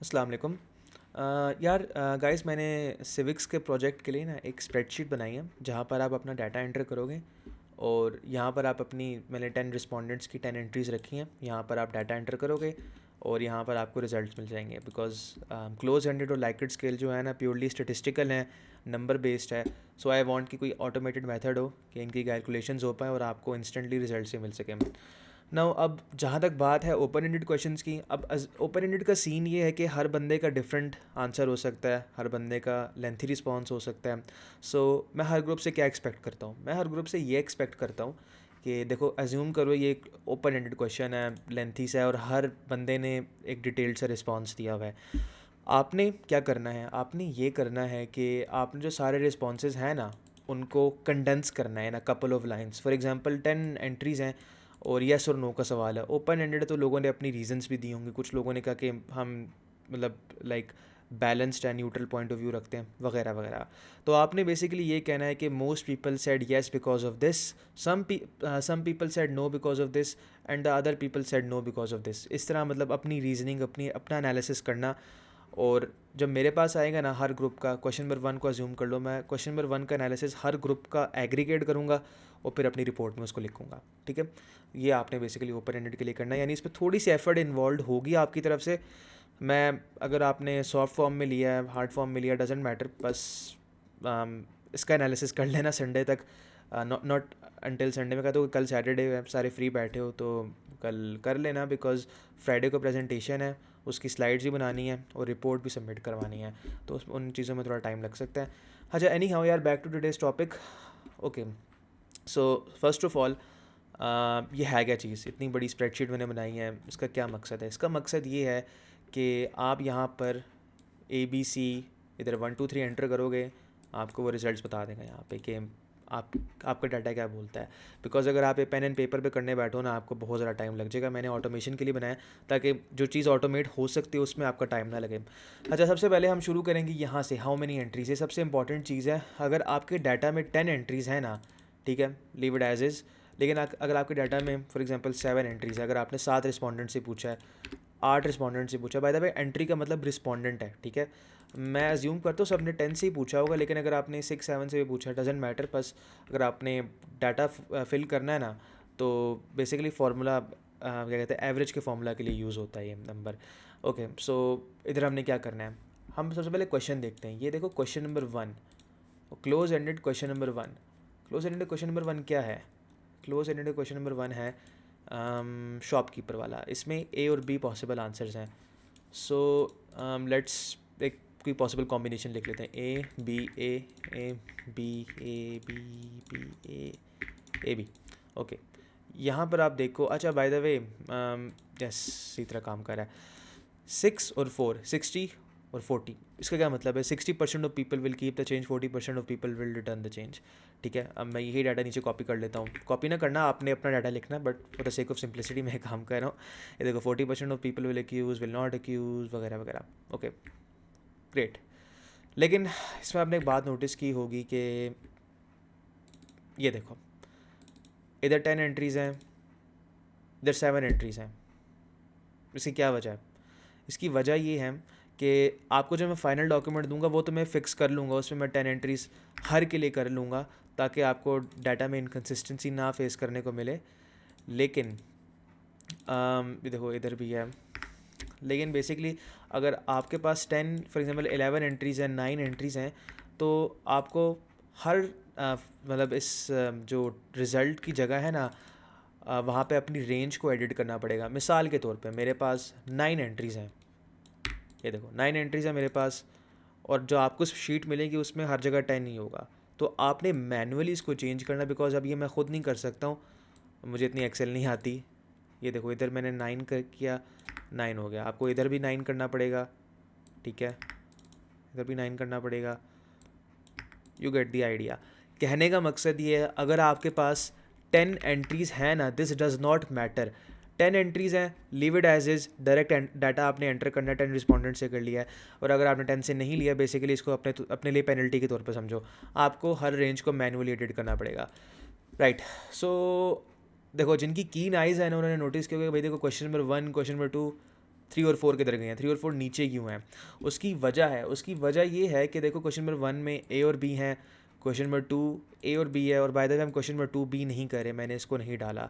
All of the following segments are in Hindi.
अस्सलाम वालेकुम। यार गाइस, मैंने सिविक्स के प्रोजेक्ट के लिए ना एक स्प्रेडशीट बनाई है जहाँ पर आप अपना डाटा एंटर करोगे। और यहाँ पर आप अपनी, मैंने 10 रिस्पोंडेंट्स की 10 एंट्रीज़ रखी हैं। यहाँ पर आप डाटा एंटर करोगे और यहाँ पर आपको रिजल्ट्स मिल जाएंगे। बिकॉज क्लोज हैंडेड और लाइकेड स्केल जो है ना, प्योरली स्टेटिस्टिकल है, नंबर बेस्ड है। सो आई वांट कि कोई ऑटोमेटेड मेथड हो कि इनकी कैलकुलेशंस हो पाए और आपको इंस्टेंटली रिजल्ट से मिल सके। नाउ अब जहाँ तक बात है ओपन एंडेड क्वेश्चंस की, अब ओपन एंडेड का सीन ये है कि हर बंदे का डिफरेंट आंसर हो सकता है, हर बंदे का लेंथी रिस्पॉन्स हो सकता है। सो मैं हर ग्रुप से क्या एक्सपेक्ट करता हूँ, मैं हर ग्रुप से ये एक्सपेक्ट करता हूँ कि देखो, एज्यूम करो ये एक ओपन एंडेड क्वेश्चन है, लेंथी सा है और हर बंदे ने एक डिटेल्ड सा रिस्पॉन्स दिया हुआ है। आपने क्या करना है, आपने ये करना है कि आपने जो सारे रिस्पॉन्सेज हैं ना, उनको कंडेंस करना है ना couple of lines. For example 10 entries हैं और येस और नो का सवाल है। ओपन एंडेड तो लोगों ने अपनी रीजंस भी दिए होंगे, कुछ लोगों ने कहा कि हम मतलब like balanced and neutral point of view रखते हैं वगैरह वगैरह। तो आपने बेसिकली ये कहना है कि most people said yes because of this, some people said no because of this and the other people said no because of this. इस तरह मतलब अपनी रीजनिंग, अपना एनालिसिस करना। और जब मेरे पास आएगा ना हर ग्रुप का, क्वेश्चन नंबर 1 को अज्यूम कर लो, मैं क्वेश्चन नंबर 1 का एनालिसिस हर ग्रुप का एग्रीगेट करूँगा और फिर अपनी रिपोर्ट में उसको लिखूँगा। ठीक है, ये आपने बेसिकली ओपन एंडेड के लिए करना है, यानी इसमें थोड़ी सी एफर्ट इन्वॉल्व होगी आपकी तरफ से। मैं, अगर आपने सॉफ्ट फॉर्म में लिया है, हार्ड फॉर्म में लिया, डजेंट मैटर, बस इसका एनालिसिस कर लेना संडे तक। नॉट अनटिल संडे में कहा तो कल सैटरडे है, सारे फ्री बैठे हो तो कल कर लेना, बिकॉज फ्राइडे को प्रेजेंटेशन है, उसकी स्लाइड्स भी बनानी है और रिपोर्ट भी सबमिट करवानी है, तो उन चीज़ों में थोड़ा टाइम लग सकता है। अच्छा, एनी हाउ यार, back to today's topic. Okay, so first of all, ये है क्या चीज़, इतनी बड़ी स्प्रेडशीट मैंने बनाई है, इसका क्या मकसद है? इसका मकसद ये है कि आप यहाँ पर ABC इधर 1 2 3 एंटर करोगे, आपको वो रिजल्ट्स बता देगा यहाँ पे कि आप आपका डाटा क्या बोलता है। बिकॉज अगर आप ये पेन एंड पेपर पे करने बैठो ना, आपको बहुत ज़्यादा टाइम लग जाएगा। मैंने ऑटोमेशन के लिए बनाया ताकि जो चीज़ ऑटोमेट हो सकती है उसमें आपका टाइम ना लगे। अच्छा, सबसे पहले हम शुरू करेंगे यहाँ से, हाउ मेनी एंट्रीज, ये सबसे इंपॉर्टेंट चीज़ है। अगर आपके डाटा में 10 एंट्रीज़ हैं ना, ठीक है, लीव इट एज इज़। लेकिन अगर आपके डाटा में फॉर एग्जांपल 7 एंट्रीज़ है, अगर आपने 7 रिस्पॉन्डेंट से पूछा है, 8 रिस्पॉन्डेंट से पूछा, बाय द वे एंट्री का मतलब रिस्पॉन्डेंट है, ठीक है। मैं अज्यूम करता हूँ सबने 10 से ही पूछा होगा, लेकिन अगर आपने 6 7 से भी पूछा, डजेंट मैटर, बस अगर आपने डाटा फिल करना है ना, तो बेसिकली फार्मूला क्या कहते हैं, एवरेज के फार्मूला के लिए यूज़ होता है ये नंबर। ओके, सो इधर हमने क्या करना है, हम सबसे पहले क्वेश्चन देखते हैं। ये देखो question number 1, close ended question number 1। Close ended question number 1 क्या है? क्लोज एंडेड क्वेश्चन नंबर 1 है शॉपकीपर वाला। इसमें ए और बी पॉसिबल आंसर्स हैं। सो लेट्स एक कोई पॉसिबल कॉम्बिनेशन लिख लेते हैं, A B, A B, B A B. Okay, यहाँ पर आप देखो, अच्छा बाय द वे, यस, इसी तरह काम कर रहा है। 6 और 4, 60 और 40, इसका क्या मतलब है? 60% of people will keep the change, 40% of people will return the change. ठीक है, अब मैं यही डाटा नीचे कॉपी कर लेता हूँ। कॉपी ना करना, आपने अपना डाटा लिखना, but for the sake of simplicity मैं काम कर रहा हूँ। ये देखो, 40% of people will accuse, will not accuse, वगैरह वगैरह। Okay, great. लेकिन इसमें आपने एक बात नोटिस की होगी कि ये देखो, इधर 10 एंट्रीज़ हैं, इधर 7 एंट्रीज़ हैं। इसकी क्या वजह है? इसकी वजह ये है कि आपको जो मैं फ़ाइनल डॉक्यूमेंट दूंगा वो तो मैं फ़िक्स कर लूँगा, उसमें मैं 10 एंट्रीज़ हर के लिए कर लूँगा ताकि आपको डाटा में इनकन्सिस्टेंसी ना फेस करने को मिले। लेकिन ये देखो इधर भी है। लेकिन बेसिकली अगर आपके पास 10 फॉर एग्जांपल 11 एंट्रीज़ हैं, 9 एंट्रीज़ हैं, तो आपको हर मतलब इस जो रिज़ल्ट की जगह है ना, वहाँ पे अपनी रेंज को एडिट करना पड़ेगा। मिसाल के तौर पे मेरे पास 9 एंट्रीज़ हैं, ये देखो 9 एंट्रीज़ है मेरे पास, और जो आपको शीट मिलेगी उसमें हर जगह 10 ही होगा। तो आपने मैनुअली इसको चेंज करना, बिकॉज अब ये मैं ख़ुद नहीं कर सकता हूँ, मुझे इतनी एक्सेल नहीं आती। ये देखो इधर मैंने 9 कर किया, 9 हो गया। आपको इधर भी 9 करना पड़ेगा, ठीक है, इधर भी 9 करना पड़ेगा। You get the idea. कहने का मकसद ये है, अगर आपके पास 10 एंट्रीज़ हैं ना, this does not matter. 10 entries हैं, leave it as is, direct data आपने एंटर करना है, 10 रिस्पॉन्डेंट से कर लिया है। और अगर आपने 10 से नहीं लिया, बेसिकली इसको अपने लिए पेनल्टी के तौर पर समझो, आपको हर रेंज को मैनुअली एडिट करना पड़ेगा। राइट, सो देखो जिनकी कीन आइज़ है ना, उन्होंने नोटिस किया कि भाई देखो क्वेश्चन नंबर 1, क्वेश्चन नंबर 2 3 और 4 किधर गए हैं, 3 और 4 नीचे क्यों हैं? उसकी वजह ये है कि देखो क्वेश्चन नंबर 1 में ए और बी हैं, क्वेश्चन नंबर 2 ए और बी है, और बाय द वे हम क्वेश्चन नंबर 2 बी नहीं कर रहे, मैंने इसको नहीं डाला।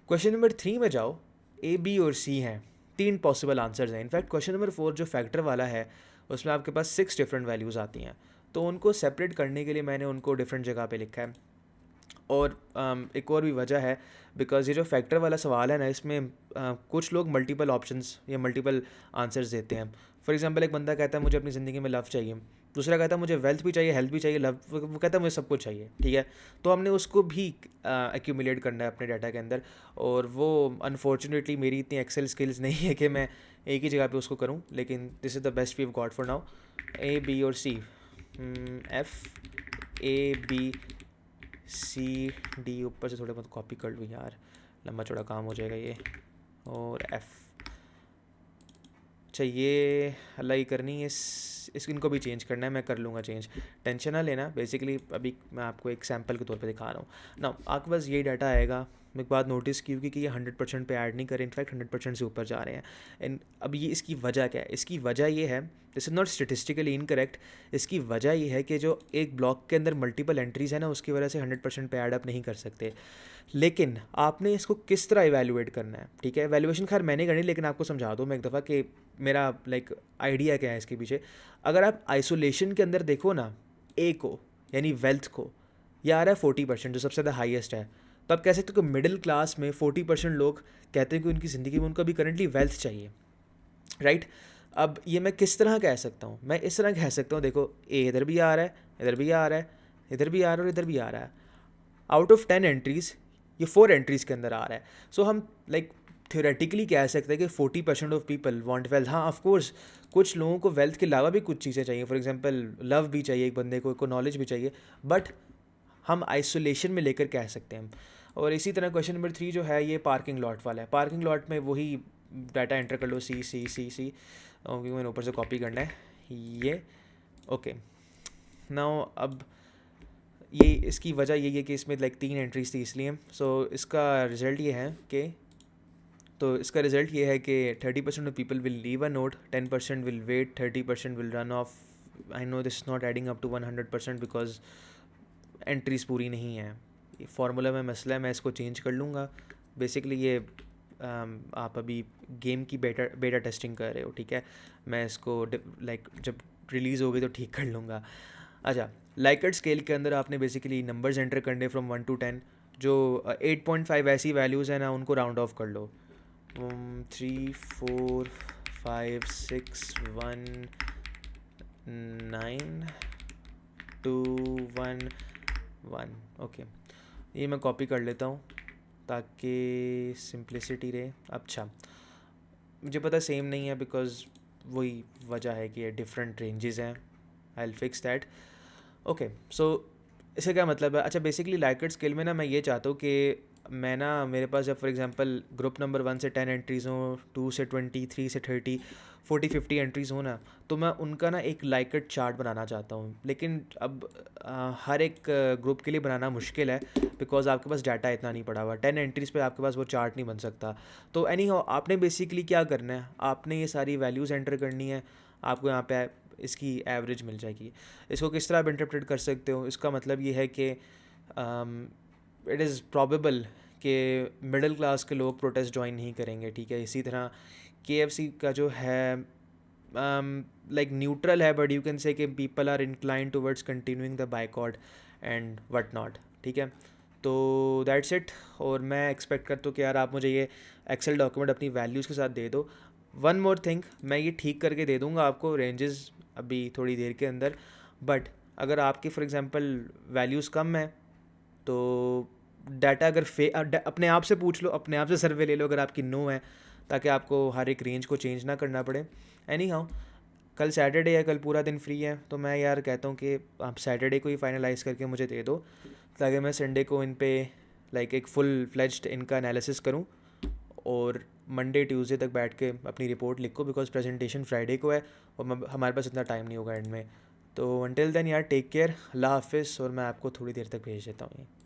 क्वेश्चन नंबर 3 में जाओ, ए बी और सी हैं, 3 पॉसिबल आंसर्स हैं। इनफैक्ट क्वेश्चन नंबर 4 जो फैक्टर वाला है उसमें आपके पास 6 डिफरेंट वैल्यूज़ आती हैं, तो उनको सेपरेट करने के लिए मैंने उनको डिफरेंट जगह पे लिखा है। और एक और भी वजह है, बिकॉज ये जो फैक्टर वाला सवाल है ना, इसमें कुछ लोग मल्टीपल ऑप्शंस या मल्टीपल आंसर्स देते हैं। फॉर एग्जांपल एक बंदा कहता है मुझे अपनी ज़िंदगी में लव चाहिए, दूसरा कहता है मुझे वेल्थ भी चाहिए, हेल्थ भी चाहिए, लव, वो कहता है मुझे सब कुछ चाहिए, ठीक है। तो हमने उसको भी एक्यूमुलेट करना है अपने डाटा के अंदर, और वो अनफॉर्चुनेटली मेरी इतनी एक्सेल स्किल्स नहीं है कि मैं एक ही जगह पे उसको करूं, लेकिन this is the best we have got for now. A B और C, F A B C D, ऊपर से थोड़े बहुत कॉपी कर लूँ यार, लंबा चौड़ा काम हो जाएगा ये, और एफ। अच्छा ये अल्लाह ही करनी है, इस इनको भी चेंज करना है, मैं कर लूँगा चेंज, टेंशन ना लेना। बेसिकली अभी मैं आपको एक सैम्पल के तौर पे दिखा रहा हूँ ना, आपके पास ये डाटा आएगा। मैं एक बात नोटिस की होगी कि ये 100% पे ऐड नहीं करें, इनफैक्ट 100% से ऊपर जा रहे हैं। एंड अब ये इसकी वजह क्या है? इसकी वजह ये है, this is not statistically incorrect, इसकी वजह ये है कि जो एक ब्लॉक के अंदर मल्टीपल एंट्रीज़ है ना, उसकी वजह से 100% पे ऐड अप नहीं कर सकते। लेकिन आपने इसको किस तरह इवैल्यूएट करना है, ठीक है? वैल्यूएशन खैर मैंने करनी, लेकिन आपको समझा दूँ मैं एक दफ़ा कि मेरा आइडिया क्या है इसके पीछे। अगर आप आइसोलेशन के अंदर देखो ना, ए को यानी वेल्थ को, ये आ रहा है 40%, जो सबसे ज़्यादा हाईएस्ट है। तो आप कह सकते हो कि मिडिल क्लास में 40% लोग कहते हैं कि उनकी ज़िंदगी में उनको अभी करंटली वेल्थ चाहिए, राइट? अब ये मैं किस तरह कह सकता हूँ? मैं इस तरह कह सकता हूँ, देखो ए इधर भी आ रहा है, इधर भी आ रहा है, इधर भी आ रहा है, और इधर भी आ रहा है। आउट ऑफ 10 एंट्रीज़ ये 4 एंट्रीज़ के अंदर आ रहा है। सो हम थ्योरेटिकली कह सकते हैं कि 40% ऑफ पीपल वांट वेल्थ। हाँ, ऑफ कोर्स कुछ लोगों को वेल्थ के अलावा भी कुछ चीज़ें चाहिए, फॉर एग्जांपल लव भी चाहिए एक बंदे को नॉलेज भी चाहिए, बट हम आइसोलेशन में लेकर कह सकते हैं। और इसी तरह क्वेश्चन नंबर 3 जो है, ये पार्किंग लॉट वाला है। पार्किंग लॉट में वही डाटा एंटर कर लो, सी सी सी सी, क्योंकि मैंने ऊपर से कॉपी करना है ये, ओके। नाउ अब ये इसकी वजह यही है कि इसमें 3 एंट्रीज थी, इसलिए इसका रिज़ल्ट ये है कि, तो इसका रिज़ल्ट ये है कि 30% of people will leave a note, 10% will wait, 30% will run off. I know this not adding up to 100% because entries पूरी नहीं है। ये फार्मूला में मसला है, मैं इसको चेंज कर लूँगा। बेसिकली ये आप अभी गेम की बेटा टेस्टिंग कर रहे हो, ठीक है? मैं इसको जब रिलीज़ हो गई तो ठीक कर लूँगा। अच्छा, लाइकर्ट स्केल के अंदर आपने बेसिकली नंबर्स एंटर करने फ्रॉम 1 to 10। जो 8.5 ऐसी वैल्यूज़ हैं ना, उनको राउंड ऑफ कर लो। 3 4 5 6 1 9 2 1 1, ओके। ये मैं कॉपी कर लेता हूँ ताकि सिंप्लिसिटी रहे। अच्छा, मुझे पता सेम नहीं है बिकॉज वही वजह है कि ये डिफरेंट रेंजेस हैं। I will fix that, okay. So इसका क्या मतलब है? अच्छा, बेसिकली लाइकर्ट स्केल में ना मैं ये चाहता हूँ कि मैं ना, मेरे पास जब फॉर एग्जांपल ग्रुप नंबर 1 से 10 एंट्रीज़ हों, 2 से 20, 3 से 30, 40-50 एंट्रीज़ हो ना, तो मैं उनका ना एक लाइकर्ट चार्ट बनाना चाहता हूँ। लेकिन अब हर एक ग्रुप के लिए बनाना मुश्किल है बिकॉज आपके पास डाटा इतना नहीं पड़ा हुआ। 10 एंट्रीज़ पे आपके पास वो चार्ट नहीं बन सकता। तो एनी हाउ आपने बेसिकली क्या करना है, आपने ये सारी वैल्यूज़ एंटर करनी है। आपको यहाँ पे इसकी एवरेज मिल जाएगी। इसको किस तरह आप इंटरप्रेट कर सकते हो? इसका मतलब ये है कि इट इज़ प्रॉबेबल कि मिडिल क्लास के लोग प्रोटेस्ट ज्वाइन नहीं करेंगे, ठीक है? इसी तरह KFC का जो है न्यूट्रल है, बट यू कैन से कि people are incline towards continuing the boycott and what not, ठीक है? तो दैट्स इट। और मैं एक्सपेक्ट करता हूँ कि यार आप मुझे ये एक्सेल डॉक्यूमेंट अपनी वैल्यूज़ के साथ दे दो। वन मोर थिंग, मैं ये ठीक करके दे दूँगा आपको रेंजेस अभी थोड़ी देर के अंदर, बट अगर आपकी फॉर एग्जांपल वैल्यूज़ कम है तो डाटा अगर अपने आप से पूछ लो, अपने आप से सर्वे ले लो अगर आपकी नो है, ताकि आपको हर एक रेंज को चेंज ना करना पड़े। एनी हाउ, कल सैटरडे है, कल पूरा दिन फ्री है, तो मैं यार कहता हूँ कि आप सैटरडे को ही फाइनलाइज़ करके मुझे दे दो, ताकि मैं संडे को इन पे एक फुल फ्लेज्ड इनका एनालिसिस करूँ, और मंडे ट्यूसडे तक बैठ के अपनी रिपोर्ट लिखो, बिकॉज प्रेजेंटेशन फ्राइडे को है और हमारे पास इतना टाइम नहीं होगा एंड में। तो अनटिल देन यार टेक केयर, अल्लाह हाफिज़, और मैं आपको थोड़ी देर तक भेज देता हूँ ये।